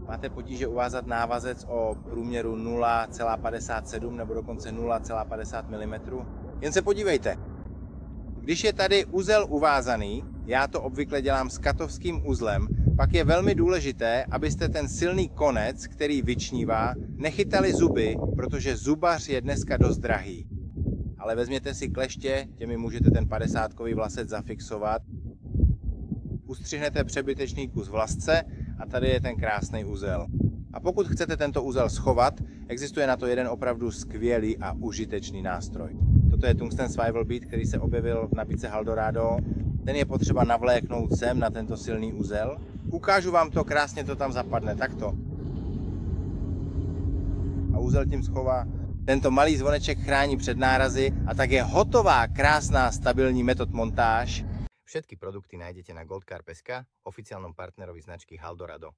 Máte potíže uvázat návazec o průměru 0,57 nebo dokonce 0,50 mm? Jen se podívejte. Když je tady uzel uvázaný, já to obvykle dělám s katovským uzlem, pak je velmi důležité, abyste ten silný konec, který vyčnívá, nechytali zuby, protože zubař je dneska dost drahý. Ale vezměte si kleště, těmi můžete ten 50kový vlasec zafixovat. Ustřihnete přebytečný kus vlasce a tady je ten krásný uzel. A pokud chcete tento uzel schovat, existuje na to jeden opravdu skvělý a užitečný nástroj. Toto je tungsten swivel bead, který se objevil v nabídce Haldorado. Ten je potřeba navléknout sem na tento silný uzel. Ukážu vám to, krásně to tam zapadne, takto. A uzel tím schová. Tento malý zvoneček chrání před nárazy a tak je hotová krásná stabilní metod montáž. Všetky produkty nájdete na goldcarp.sk, oficiálnom partnerovi značky Haldorado.